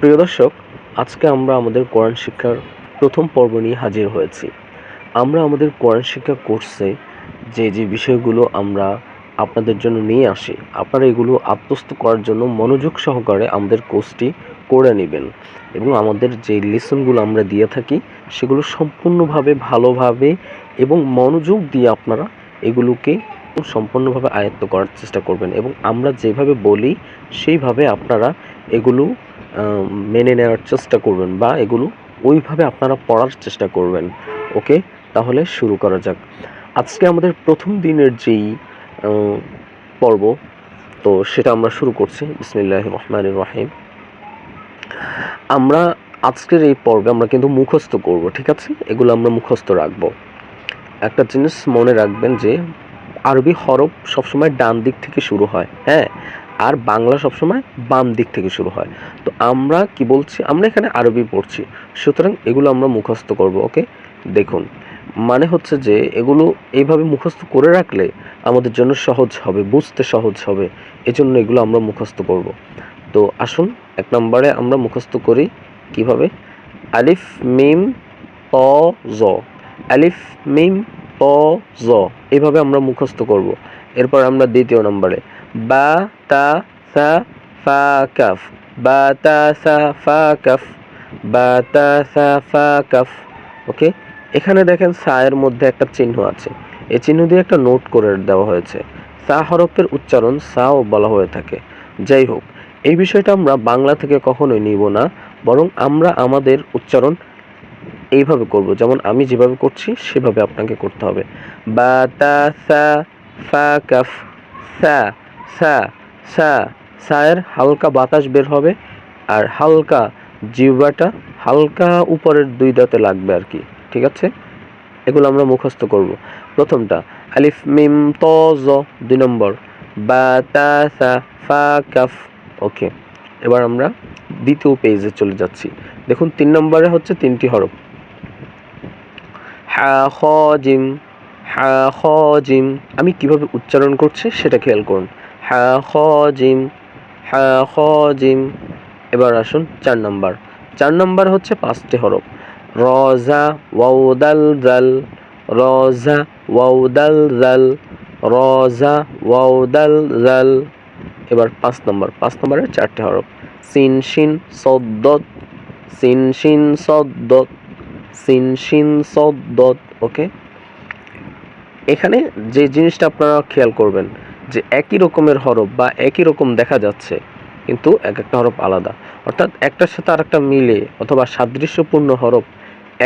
প্রিয় দর্শক, আজকে আমরা আমাদের কোরআন শিক্ষার প্রথম পর্ব নিয়ে হাজির হয়েছি। আমরা আমাদের কোরআন শিক্ষা কোর্সে যে বিষয়গুলো আমরা আপনাদের জন্য নিয়ে আসি, আপনারা এগুলো আত্মস্থ করার জন্য মনোযোগ সহকারে আমাদের কোর্সটি করে নেবেন এবং আমাদের যে লেসনগুলো আমরা দিয়ে থাকি সেগুলো সম্পূর্ণভাবে ভালোভাবে এবং মনোযোগ দিয়ে আপনারা এগুলোকে সম্পূর্ণভাবে আয়ত্ত করার চেষ্টা করবেন এবং আমরা যেভাবে বলি সেইভাবে আপনারা এগুলো মেনে নেওয়ার চেষ্টা করবেন বা এগুলো ওইভাবে আপনারা পড়ার চেষ্টা করবেন। ওকে, তাহলে শুরু করা যাক। আজকে আমাদের প্রথম দিনের যেই পর্ব, তো সেটা আমরা শুরু করছি। বিসমিল্লাহির রহমানির রহিম। আমরা আজকের এই পর্বে আমরা কিন্তু মুখস্থ করব, ঠিক আছে? এগুলো আমরা মুখস্থ রাখবো। একটা জিনিস মনে রাখবেন যে আরবি হরফ সবসময় ডান দিক থেকে শুরু হয়, হ্যাঁ, আর বাংলা সবসময় বাম দিক থেকে শুরু হয়। তো আমরা কি বলছি, আমরা এখানে আরবি পড়ছি, সুতরাং এগুলো আমরা মুখস্থ করব। ওকে, দেখুন, মানে হচ্ছে যে এগুলো এইভাবে মুখস্থ করে রাখলে আমাদের জন্য সহজ হবে, বুঝতে সহজ হবে, এজন্য এগুলো আমরা মুখস্থ করব। তো আসুন এক নম্বরে আমরা মুখস্থ করি কিভাবে। আলিফ মিম ত জ, আলিফ মিম ত জ, এইভাবে আমরা মুখস্থ করব। এরপর আমরা দ্বিতীয় নম্বরে বা তা সা ফা কাফ, বা তা সা ফা কাফ, বা তা সা ফা কাফ। ওকে, এখানে দেখেন সা এর মধ্যে একটা চিহ্ন আছে, এই চিহ্ন দিয়ে একটা নোট করে দেওয়া হয়েছে। সা হরফের উচ্চারণ সাও বলা হয়ে থাকে। যাই হোক, এই বিষয়টা আমরা বাংলা থেকে কখনোই নিব না, বরং আমরা আমাদের উচ্চারণ এইভাবে করব, যেমন আমি যেভাবে করছি সেভাবে আপনাকে করতে হবে। বা তা সা ফা কাফ, সা সা সা, সায়ের হালকা বাতাস বের হবে আর হালকা জিহ্বাটা হালকা উপরের দুই দাঁতে লাগবে আর কি, ঠিক আছে? এগুলো আমরা মুখস্থ করব। প্রথমটা আলিফ মিম ত জ, দুই নম্বর বা তা সা ফা কাফ। ওকে, এবার আমরা দ্বিতীয় পেজে চলে যাচ্ছি। দেখুন, 3 নম্বরে হচ্ছে 3টি হরফ, হা খ জিম, হা খ জিম। আমি কিভাবে উচ্চারণ করছি সেটা খেয়াল করুন। হা খ জিম, হা খ জিম। এবার আসুন 4 নম্বর। 4 নম্বর হচ্ছে 5টি হরফ, রজা ওয়াউদাল জাল, রজা ওয়াউদাল জাল, রজা ওয়াউদাল জাল। এবার 5 নম্বর, 5 নম্বরের 4টি হরফ, সিন শিন সদ্দত, সিন শিন সদ্দত, সিন শিন সদ্দত। ওকে, এখানে যে জিনিসটা আপনারা খেয়াল করবেন যে একই রকমের হরফ বা একই রকম দেখা যাচ্ছে, কিন্তু এক একটা হরফ আলাদা, অর্থাৎ একটার সাথে আরেকটা মিলে অথবা সাদৃশ্যপূর্ণ হরফ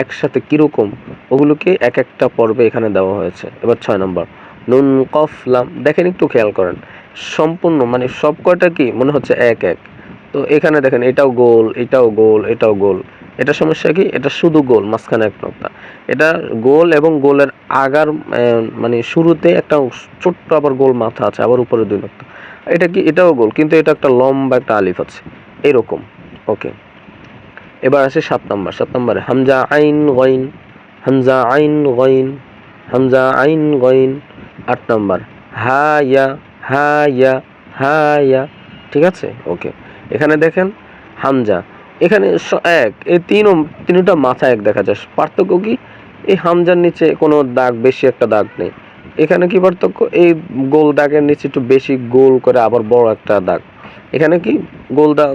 একসাথে কীরকম, ওগুলোকে এক একটা পর্বে এখানে দেওয়া হয়েছে। এবার 6 নম্বর, নুন কফ লাম। দেখেন, একটু খেয়াল করেন, সম্পূর্ণ মানে সব কয়টা কি মনে হচ্ছে এক এক। তো এখানে দেখেন, এটাও গোল, এটাও গোল, এটাও গোল। এটা সমস্যা কি, এটা শুধু গোল, মাঝখানে এক নোক্তা। এটা গোল এবং গোলের আগার মানে শুরুতে একটা ছোট্ট আবার গোল মাথা আছে, আবার উপরে 2 নোক্তা। এটা কি, এটাও গোল, কিন্তু এটা একটা লম্বা একটা আলিফ আছে, এরকম। ওকে, এবার আসে 7 নম্বর। 7 নম্বরে হামজা আইন গইন, হামজা আইন গইন, হামজা আইন গইন। 8 নম্বর হা ইয়া, হা ইয়া, হা ইয়া, ঠিক আছে? ওকে, এখানে দেখেন হামজা, এখানে এক, এই তিনটা মাথা এক দেখা যায়। পার্থক্য কি, এই হামজার নিচে কোনো দাগ, বেশি একটা দাগ নেই। এখানে কি পার্থক্য, এই গোল দাগের নিচে একটু বেশি গোল করে আবার বড় একটা দাগ। এখানে কি গোল দাগ,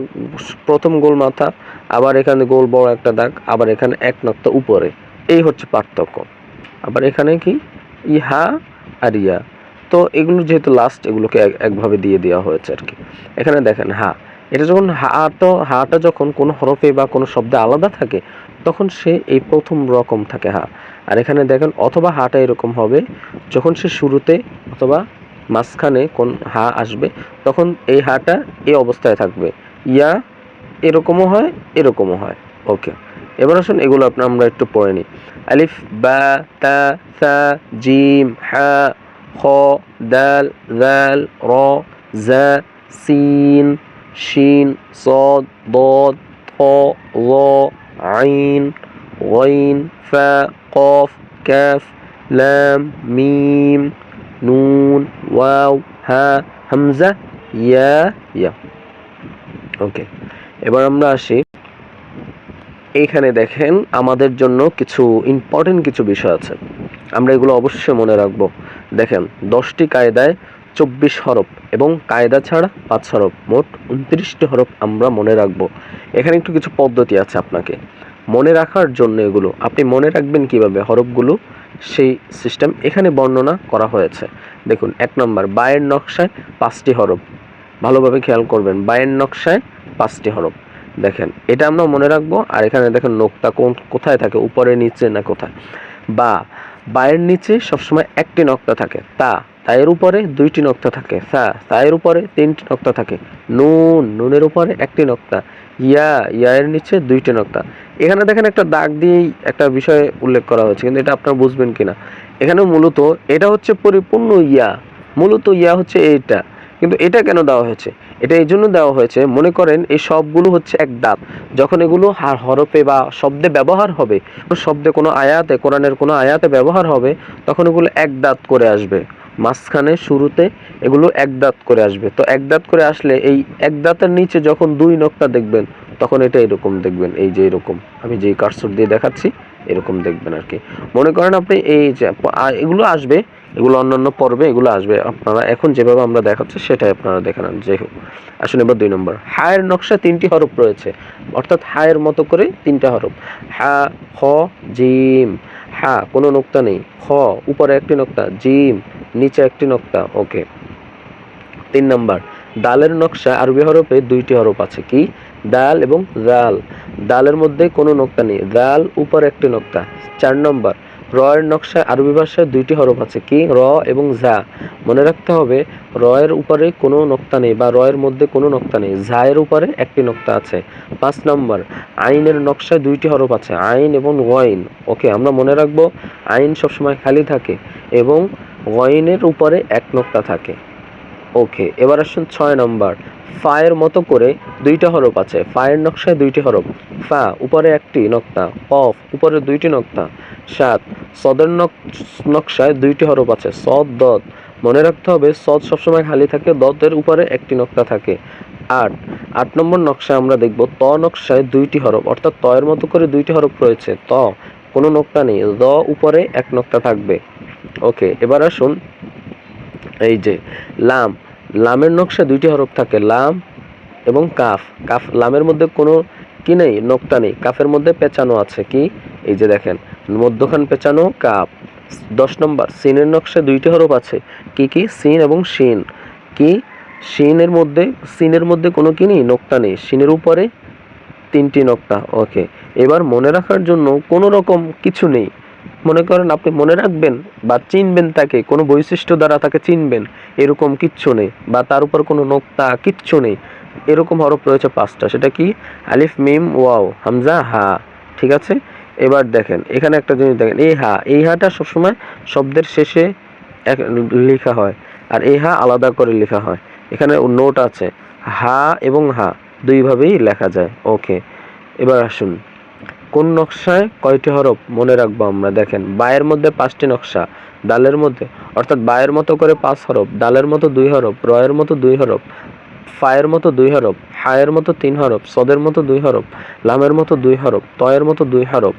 প্রথম গোল মাথা, আবার এখানে গোল বড় একটা দাগ, আবার এখানে এক নক্তা উপরে। এই হচ্ছে পার্থক্য। আবার এখানে কি ইহা আর ইয়া, তো এগুলো যেহেতু লাস্ট, এগুলোকে একভাবে দিয়ে দেওয়া হয়েছে আর কি। এখানে দেখেন হা, এটা যখন হাটা যখন কোনো হরফে বা কোনো শব্দে আলাদা থাকে তখন সে এই প্রথম রকম থাকে হা। আর এখানে দেখেন অথবা হাটা এরকম হবে যখন সে শুরুতে অথবা মাঝখানে কোন হা আসবে, তখন এই হাটা এই অবস্থায় থাকবে। ইয়া এরকমও হয়, এরকমও হয়। ওকে, এবার আসুন এগুলো আমরা একটু পড়ে নিই। আলিফ বা তা সা জিম হা খ দাল জাল র জা সিন শিন صاد ضاد ط ظ عين غين فا قاف كاف لام ميم নুন ওয়াও হা হামজা ইয়া ইয়া। ওকে, এবার আমরা আসি এইখানে দেখেন আমাদের জন্য কিছু ইম্পর্টেন্ট কিছু বিষয় আছে, আমরা এগুলো অবশ্যই মনে রাখবো। দেখেন 10টি কায়দায় 24 হরফ এবং কায়দা ছাড়া 5 হরফ, মোট 29টি হরফ আমরা মনে রাখবো। এখানে একটু কিছু পদ্ধতি আছে আপনাকে মনে রাখার জন্য। এগুলো আপনি মনে রাখবেন কিভাবে হরফগুলো, সেই সিস্টেম এখানে বর্ণনা করা হয়েছে। দেখুন 1 নম্বর, বায়ের নকশায় 5টি হরফ। ভালোভাবে খেয়াল করবেন, বায়ের নকশায় 5টি হরফ। দেখেন এটা আমরা মনে রাখবো। আর এখানে দেখেন নোক্তা কোথায় থাকে, উপরে নিচে না কোথায়। বায়ের নিচে সবসময় একটি নক্তা থাকে। তায়ের উপরে 2টি নক্তা থাকে। সায়ের উপরে 3টি নক্তা থাকে। নুনের উপরে একটি নক্তা। ইয়ার নিচে 2টি নক্তা। এখানে দেখেন একটা দাগ দিয়েই একটা বিষয় উল্লেখ করা হয়েছে, কিন্তু এটা আপনারা বুঝবেন কিনা। এখানে মূলত এটা হচ্ছে পরিপূর্ণ মূলত হচ্ছে এইটা, কিন্তু এটা কেন দেওয়া হয়েছে? এটা এই জন্য দেওয়া হয়েছে, মনে করেন এই সবগুলো হচ্ছে এক দাঁত। যখন এগুলো হরফে বা শব্দে ব্যবহার হবে, শব্দে কোনো আয়াতে, কোরআনের কোনো আয়াতে ব্যবহার হবে, তখন এগুলো এক দাঁত করে আসবে। মাঝখানে শুরুতে এগুলো এক দাঁত করে আসবে। তো এক দাঁত করে আসলে এই এক দাঁতের নিচে যখন 2 নক্তা দেখবেন, তখন এটা এরকম দেখবেন। এই যে এরকম আমি যেই কার্সর দিয়ে দেখাচ্ছি, এরকম দেখবেন আর কি। মনে করেন আপনি এই যে এগুলো আসবে, এগুলো অন্যান্য পর্বে এগুলো আসবে, আপনারা এখন যেভাবে আমরা দেখাচ্ছি সেটাই আপনারা দেখে নেন। যাই হোক, আসুন এবার 2 নম্বর, হায়ের নকশা 3টি হরফ রয়েছে, অর্থাৎ হায়ের মতো করে 3টা হরফ। হা, খ, জিম। হা কোনো নোক্তা নেই, খ উপরে একটি নোক্তা, জিম নিচে একটি নোক্তা। ওকে। 3 নম্বর, দালের নকশা আরবি হরফে 2টি হরফ আছে, কি? দাল এবং জাল। দালের মধ্যে কোনো নোক্তা নেই, জাল উপরে একটি নোক্তা। 4 নম্বর, রয়ের নকশা আরবি ভাষায় 2টি হরফ আছে, কি? র এবং জা। মনে রাখতে হবে রয়ের উপরে কোনো নোক্তা নেই বা রয়ের মধ্যে কোনো নোক্তা নেই, জায়ের উপরে একটি নোক্তা আছে। 5 নম্বর, আইনের নকশায় 2টি হরফ আছে, আইন এবং গইন। ওকে, আমরা মনে রাখবো আইন সবসময় খালি থাকে এবং গইনের উপরে এক নোক্তা থাকে। ওকে, এবার আসুন 6 নম্বর, ফায়ের মতো করে 2টা হরফ আছে, ফায়ের নকশায় 2টি হরফ। ফা উপরে একটি নোক্তা, কফ উপরে 2টি নোক্তা। 7, সদের নকশায় 2টি হরফ আছে, সদ, দদ। মনে রাখতে হবে সদ সবসময় খালি থাকে, দদের উপরে একটি নোক্তা থাকে। 8 নম্বর নকশায় আমরা দেখব ত নকশায় 2টি হরফ, অর্থাৎ ত এর মতো করে 2টি হরফ রয়েছে, ত কোনো নোক্তা নেই, দ উপরে এক নোক্তা থাকবে। ওকে, এবার আসুন এই যে লাম, লামের নকশা 2টি হরফ থাকে, লাম এবং কাফ। লামের মধ্যে কোনো কি নেই, নোক্তা নেই, কাফের মধ্যে পেঁচানো আছে, কি? এই যে দেখেন মধ্যখান পেঁচানো, কাফ। 10 নম্বর, সিনের নকশা 2টি হরফ আছে, কি? সিন এবং শিন। কি? সিনের মধ্যে কোনো কি নেই, নোক্তা নেই, শিনের উপরে 3টি নোক্তা। ওকে, এবার মনে রাখার জন্য কোনো রকম কিছু নেই। মনে করেন আপনি মনে রাখবেন বা চিনবেন, তাকে কোনো বৈশিষ্ট্য দ্বারা তাকে চিনবেন, এরকম কিচ্ছু নেই, বা তার উপর কোনো নোক্তা কিচ্ছু নেই। এরকম হরফ রয়েছে 5টা, সেটা কি? আলিফ, মিম, ওয়াও, হামজা, হা। ঠিক আছে, এবার দেখেন এখানে একটা জিনিস দেখেন, এই হাটা সবসময় শব্দের শেষে লেখা হয়, আর এই হা আলাদা করে লেখা হয়। এখানে নোট আছে, হা এবং হা দুইভাবেই লেখা যায়। ওকে, এবার আসুন কোন নকশায় কয়টি হরফ মনে রাখবো আমরা। দেখেন বায়ের মধ্যে 5টি নকশা, দালের মধ্যে, অর্থাৎ বায়ের মতো করে 5 হরফ, দালের মতো 2 হরফ, রয়ের মতো 2 হরফ, ফায়ের মতো 2 হরফ, হায়ের মতো 3 হরফ, সদের মতো 2 হরফ, লামের মতো 2 হরফ, তয়ের মতো 2 হরফ,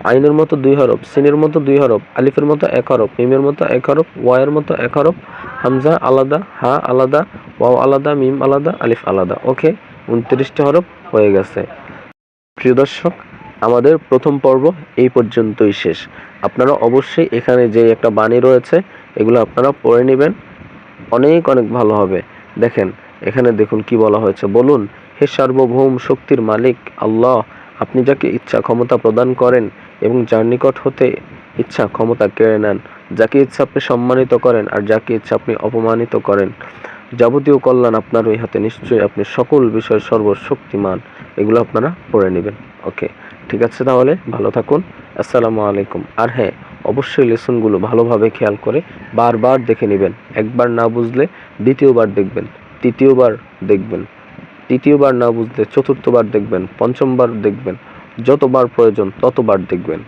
আইনের মতো 2 হরফ, সিনের মতো 2 হরফ, আলিফের মতো 1 হরফ, মিমের মতো 1 হরফ, ওয়ায়ের মতো 1 হরফ, হামজা আলাদা, হা আলাদা, ওয়াও আলাদা, মিম আলাদা, আলিফ আলাদা। ওকে, 29টি হরফ হয়ে গেছে। প্রিয় দর্শক, আমাদের প্রথম পর্ব এই পর্যন্তই শেষ। আপনারা অবশ্যই এখানে যে একটা বাণী রয়েছে, এগুলো আপনারা পড়ে নেবেন, অনেক ভালো হবে। দেখেন এখানে দেখুন কি বলা হয়েছে, বলুন হে সার্বভৌম শক্তির মালিক আল্লাহ, আপনি যাকে ইচ্ছা ক্ষমতা প্রদান করেন এবং যার নিকট হতে ইচ্ছা ক্ষমতা কেড়ে নেন, যাকে ইচ্ছা আপনি সম্মানিত করেন আর যাকে ইচ্ছা আপনি অপমানিত করেন। যাবতীয় কল্যাণ আপনার ওই হাতে, নিশ্চয়ই আপনি সকল বিষয় সর্বশক্তিমান। এগুলো আপনারা পড়ে নেবেন। ওকে, ঠিক আছে, তাহলে ভালো থাকুন। আসসালামু আলাইকুম। আর হ্যাঁ, অবশ্যই লেসনগুলো ভালোভাবে খেয়াল করে বারবার দেখে নেবেন। একবার না বুঝলে দ্বিতীয়বার দেখবেন, তৃতীয়বার দেখবেন, তৃতীয়বার না বুঝলে চতুর্থবার দেখবেন, পঞ্চমবার দেখবেন, যতবার প্রয়োজন ততবার দেখবেন।